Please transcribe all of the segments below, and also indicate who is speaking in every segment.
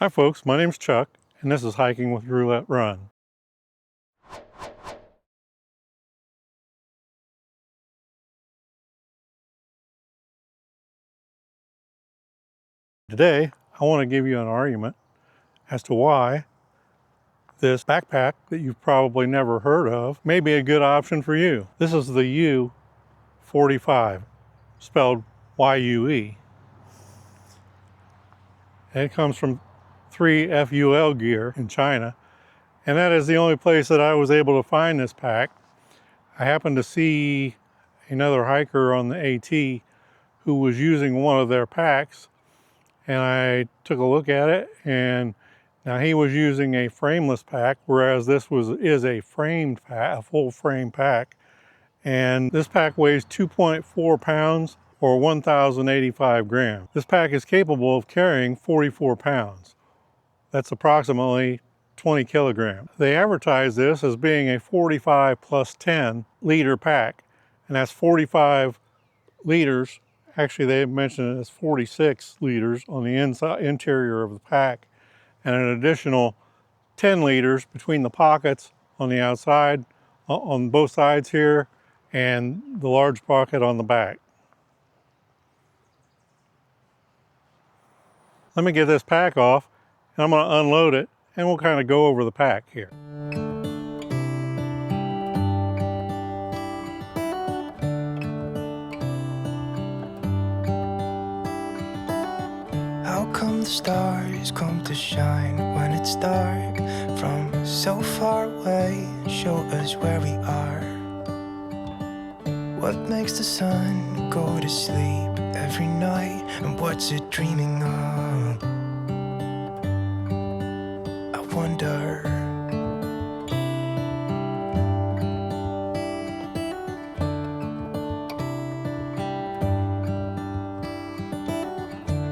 Speaker 1: Hi folks, my name's Chuck, and this is Hiking with Roulette Run. Today, I want to give you an argument as to why this backpack that you've probably never heard of may be a good option for you. This is the U45, spelled Y-U-E. And it comes from 3FUL Gear in China, and that is the only place that I was able to find this pack. I happened to see another hiker on the AT who was using one of their packs, and I took a look at it, and now he was using a frameless pack, whereas this is a framed pack, a full frame pack. And this pack weighs 2.4 pounds or 1,085 grams. This pack is capable of carrying 44 pounds. That's approximately 20 kilograms. They advertise this as being a 45 plus 10 liter pack, and that's 45 liters. Actually, they mentioned it as 46 liters on the interior of the pack, and an additional 10 liters between the pockets on the outside, on both sides here, and the large pocket on the back. Let me get this pack off, and I'm going to unload it, and we'll kind of go over the pack here.
Speaker 2: How come the stars come to shine when it's dark from so far away and show us where we are? What makes the sun go to sleep every night, and what's it dreaming of? I wonder.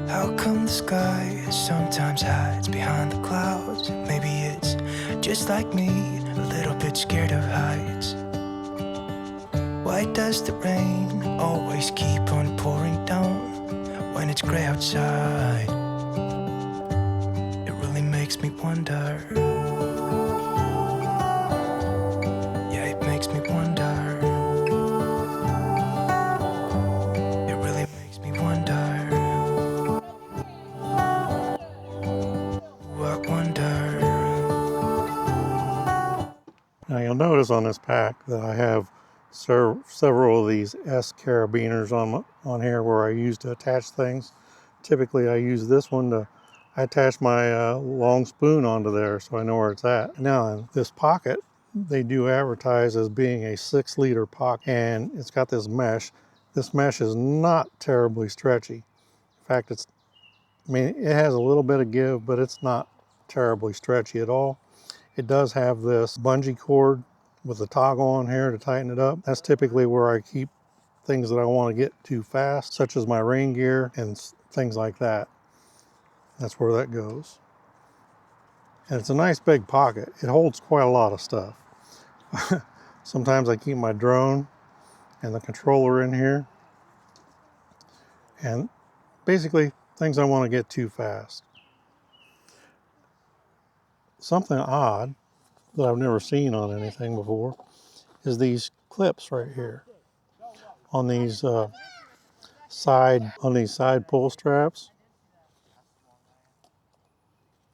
Speaker 2: How come the sky sometimes hides behind the clouds? Maybe it's just like me, a little bit scared of heights. Why does the rain always keep on pouring down when it's gray outside? It really makes me wonder. Yeah, it makes me wonder. It really makes me wonder. I wonder.
Speaker 1: Now you'll notice on this pack that I have several of these S carabiners on here where I use to attach things. Typically I use this one to attach my long spoon onto there so I know where it's at. Now in this pocket, they do advertise as being a 6-liter pocket, and it's got this mesh. This mesh is not terribly stretchy. In fact, it has a little bit of give, but it's not terribly stretchy at all. It does have this bungee cord with a toggle on here to tighten it up. That's typically where I keep things that I want to get to fast, such as my rain gear and things like that. That's where that goes. And it's a nice big pocket. It holds quite a lot of stuff. Sometimes I keep my drone and the controller in here, and basically things I want to get to fast. Something odd that I've never seen on anything before is these clips right here on these side pull straps,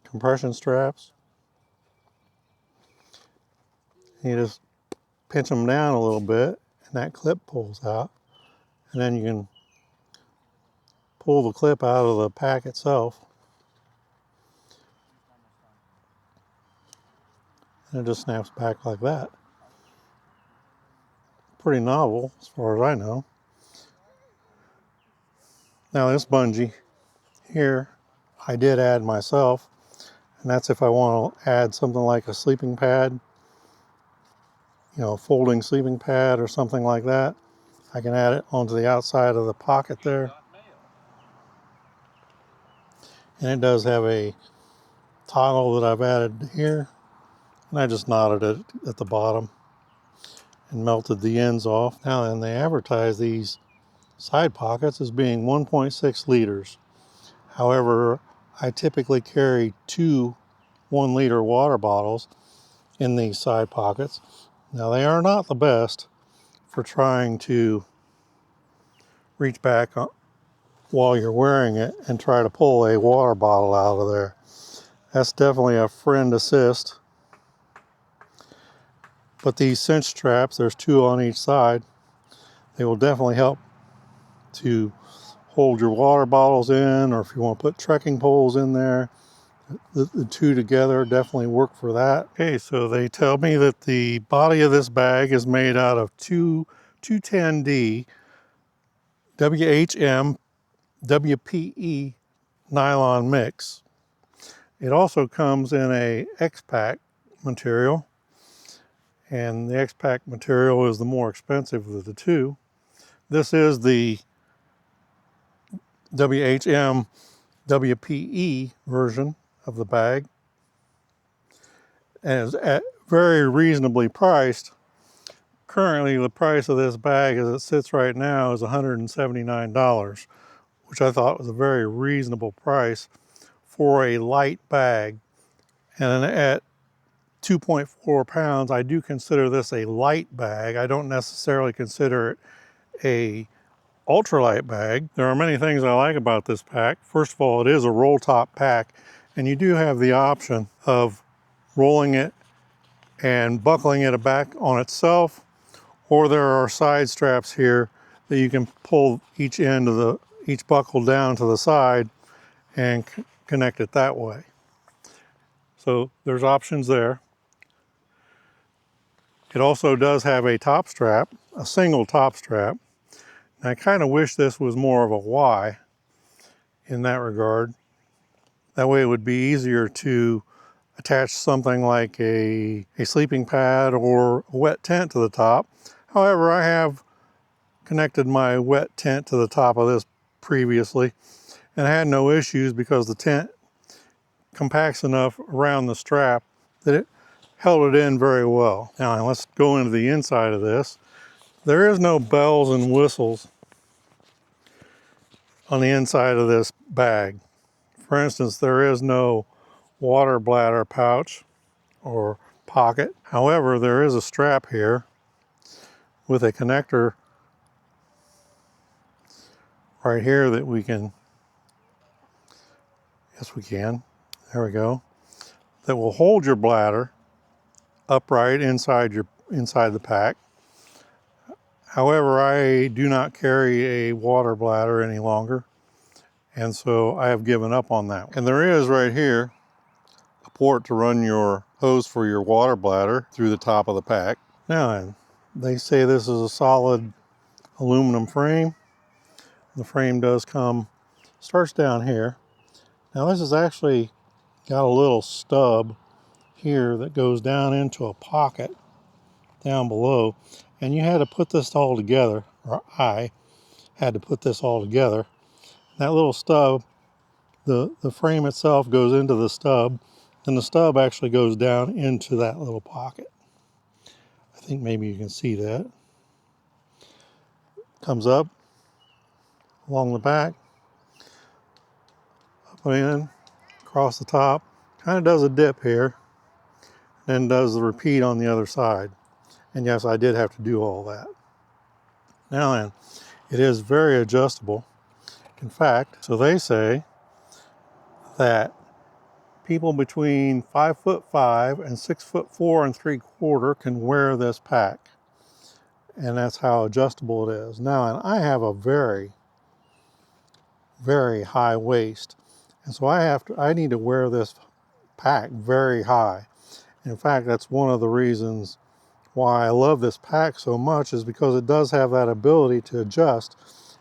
Speaker 1: compression straps. You just pinch them down a little bit, and that clip pulls out, and then you can pull the clip out of the pack itself, and it just snaps back like that. Pretty novel as far as I know. Now this bungee here I did add myself, and that's if I want to add something like a sleeping pad, you know, a folding sleeping pad or something like that. I can add it onto the outside of the pocket there. And it does have a toggle that I've added here, and I just knotted it at the bottom and melted the ends off. Now then, they advertise these side pockets as being 1.6 liters. However, I typically carry 2 1-liter water bottles in these side pockets. Now they are not the best for trying to reach back while you're wearing it and try to pull a water bottle out of there. That's definitely a friend assist. But these cinch straps, there's 2 on each side, they will definitely help to hold your water bottles in, or if you want to put trekking poles in there, the 2 together definitely work for that. Okay, so they tell me that the body of this bag is made out of 210D WHM WPE nylon mix. It also comes in a X-Pack material, and the X-Pack material is the more expensive of the 2. This is the WHM WPE version of the bag, and is at very reasonably priced. Currently, the price of this bag as it sits right now is $179, which I thought was a very reasonable price for a light bag. And at 2.4 pounds, I do consider this a light bag. I don't necessarily consider it a ultralight bag. There are many things I like about this pack. First of all, it is a roll top pack, and you do have the option of rolling it and buckling it back on itself, or there are side straps here that you can pull each end of each buckle down to the side and connect it that way. So there's options there. It also does have a top strap, a single top strap. And I kind of wish this was more of a Y in that regard. That way it would be easier to attach something like a sleeping pad or a wet tent to the top. However, I have connected my wet tent to the top of this previously and I had no issues because the tent compacts enough around the strap that it held it in very well. Now let's go into the inside of this. There is no bells and whistles on the inside of this bag. For instance, there is no water bladder pouch or pocket. However, there is a strap here with a connector right here that we can, yes we can, there we go, that will hold your bladder upright inside the pack. However, I do not carry a water bladder any longer, and so I have given up on that. And there is right here a port to run your hose for your water bladder through the top of the pack. Now, they say this is a solid aluminum frame. The frame does starts down here. Now this has actually got a little stub here that goes down into a pocket down below, and you had to put this all together, or I had to put this all together. That little stub, the frame itself goes into the stub, and the stub actually goes down into that little pocket. I think maybe you can see that. Comes up along the back, up and in, across the top, kind of does a dip here, then does the repeat on the other side. And yes, I did have to do all that. Now then, it is very adjustable. In fact, so they say that people between 5'5" and 6'4 3/4" can wear this pack. And that's how adjustable it is. Now, and I have a very, very high waist. And so I need to wear this pack very high. In fact, that's one of the reasons why I love this pack so much, is because it does have that ability to adjust.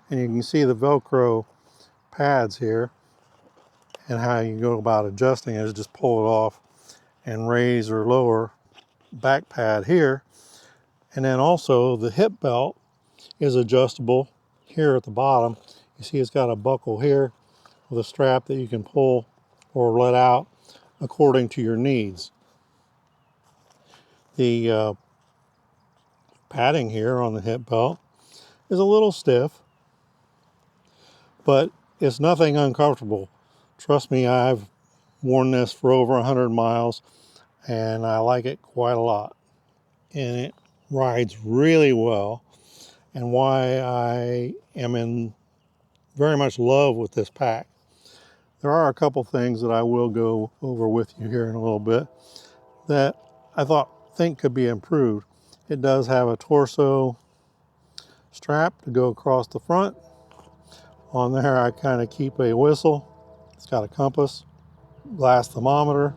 Speaker 1: And you can see the Velcro pads here, and how you go about adjusting it is just pull it off and raise or lower back pad here. And then also the hip belt is adjustable here at the bottom. You see it's got a buckle here with a strap that you can pull or let out according to your needs. The padding here on the hip belt is a little stiff, but it's nothing uncomfortable. Trust me, I've worn this for over 100 miles and I like it quite a lot. And it rides really well, and why I am in very much love with this pack. There are a couple things that I will go over with you here in a little bit that I think could be improved. It does have a torso strap to go across the front. On there I kind of keep a whistle. It's got a compass, glass thermometer,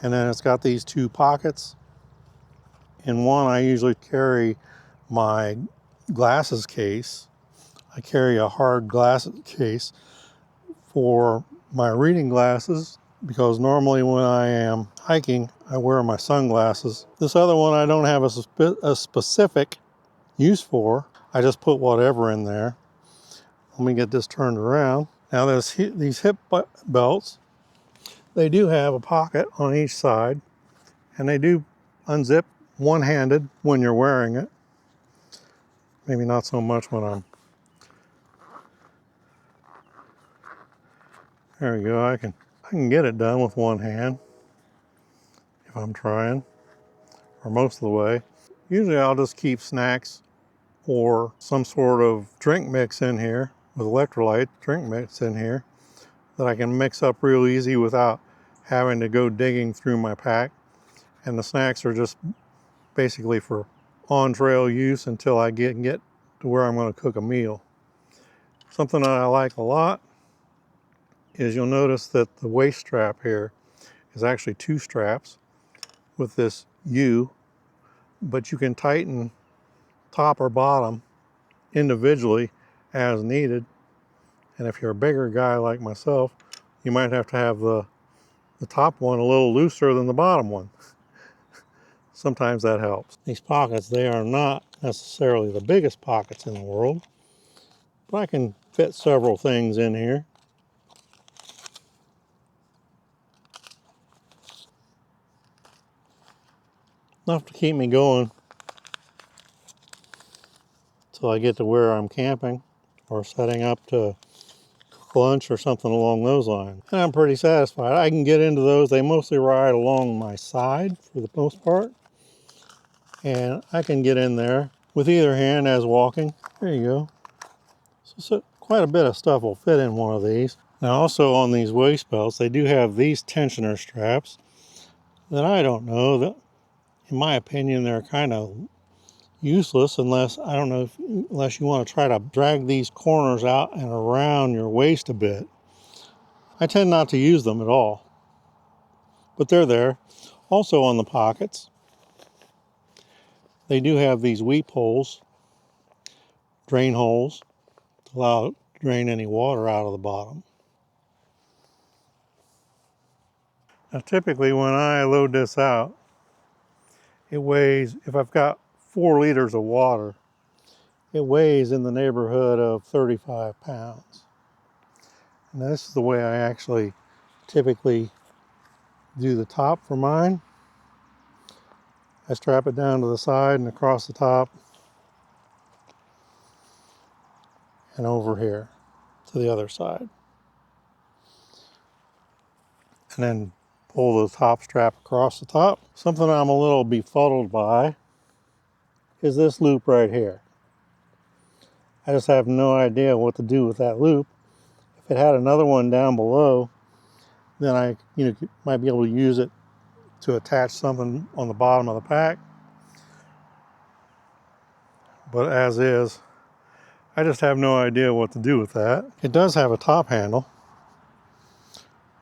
Speaker 1: and then it's got these two pockets. In one I usually carry my glasses case. I carry a hard glasses case for my reading glasses because normally when I am hiking I wear my sunglasses. This other one I don't have a specific use for. I just put whatever in there. Let me get this turned around. Now these hip belts, they do have a pocket on each side, and they do unzip one-handed when you're wearing it. Maybe not so much when I'm... There we go. I can get it done with one hand if I'm trying, or most of the way. Usually I'll just keep snacks or some sort of drink mix in here with electrolyte drink mix in here that I can mix up real easy without having to go digging through my pack. And the snacks are just basically for on-trail use until I get to where I'm going to cook a meal. Something that I like a lot is you'll notice that the waist strap here is actually two straps with this U, but you can tighten top or bottom individually as needed. And if you're a bigger guy like myself, you might have to have the top one a little looser than the bottom one. Sometimes that helps. These pockets, they are not necessarily the biggest pockets in the world, but I can fit several things in here. Enough to keep me going till I get to where I'm camping or setting up to cook lunch or something along those lines. And I'm pretty satisfied. I can get into those. They mostly ride along my side for the most part. And I can get in there with either hand as walking. There you go. So quite a bit of stuff will fit in one of these. Now also on these waist belts, they do have these tensioner straps that I don't know, that in my opinion they're kind of useless unless, I don't know, unless you want to try to drag these corners out and around your waist a bit. I tend not to use them at all, but they're there. Also on the pockets, they do have these weep holes, drain holes, to allow it to drain any water out of the bottom. Now typically when I load this out, it weighs, if I've got 4 liters of water, it weighs in the neighborhood of 35 pounds. And this is the way I actually typically do the top for mine. I strap it down to the side and across the top and over here to the other side. And then pull the top strap across the top. Something I'm a little befuddled by is this loop right here. I just have no idea what to do with that loop. If it had another one down below, then I might be able to use it to attach something on the bottom of the pack. But as is, I just have no idea what to do with that. It does have a top handle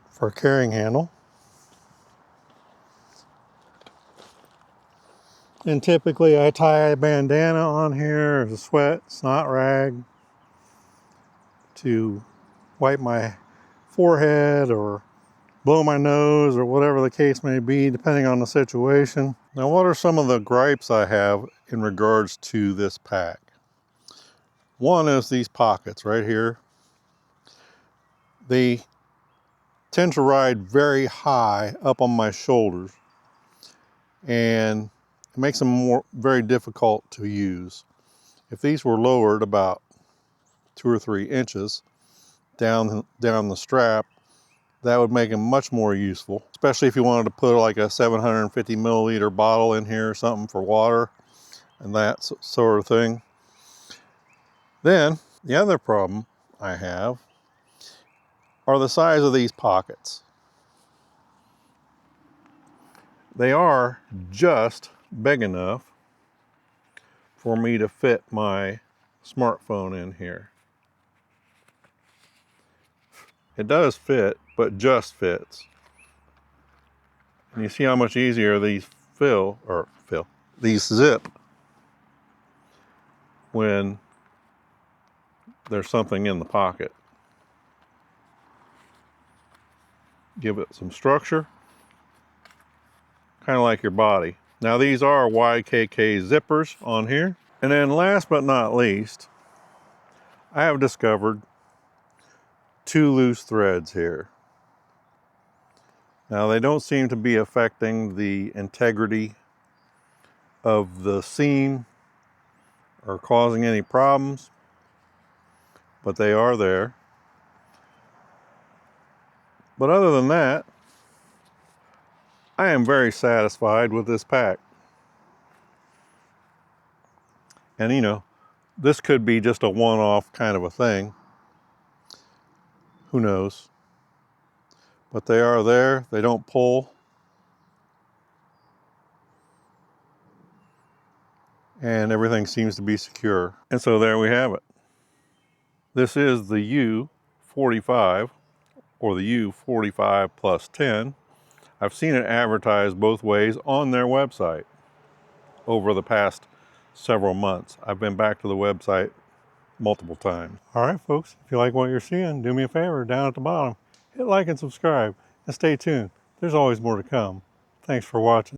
Speaker 1: for a carrying handle. And typically I tie a bandana on here, as a sweat, snot rag, to wipe my forehead or blow my nose or whatever the case may be, depending on the situation. Now, what are some of the gripes I have in regards to this pack? One is these pockets right here. They tend to ride very high up on my shoulders, and it makes them very difficult to use. If these were lowered about 2 or 3 inches, down the strap, that would make them much more useful, especially if you wanted to put like a 750 milliliter bottle in here or something for water and that sort of thing. Then the other problem I have are the size of these pockets. They are just big enough for me to fit my smartphone in here. It does fit, but just fits. And you see how much easier these these zip when there's something in the pocket. Give it some structure, kind of like your body. Now these are YKK zippers on here. And then last but not least, I have discovered 2 loose threads here. Now they don't seem to be affecting the integrity of the seam or causing any problems, but they are there. But other than that, I am very satisfied with this pack. And you know, this could be just a one-off kind of a thing. Who knows? But they are there, they don't pull. And everything seems to be secure. And so there we have it. This is the U45, or the U45 plus 10. I've seen it advertised both ways on their website over the past several months. I've been back to the website multiple times. All right, folks, if you like what you're seeing, do me a favor down at the bottom. Hit like and subscribe, and stay tuned. There's always more to come. Thanks for watching.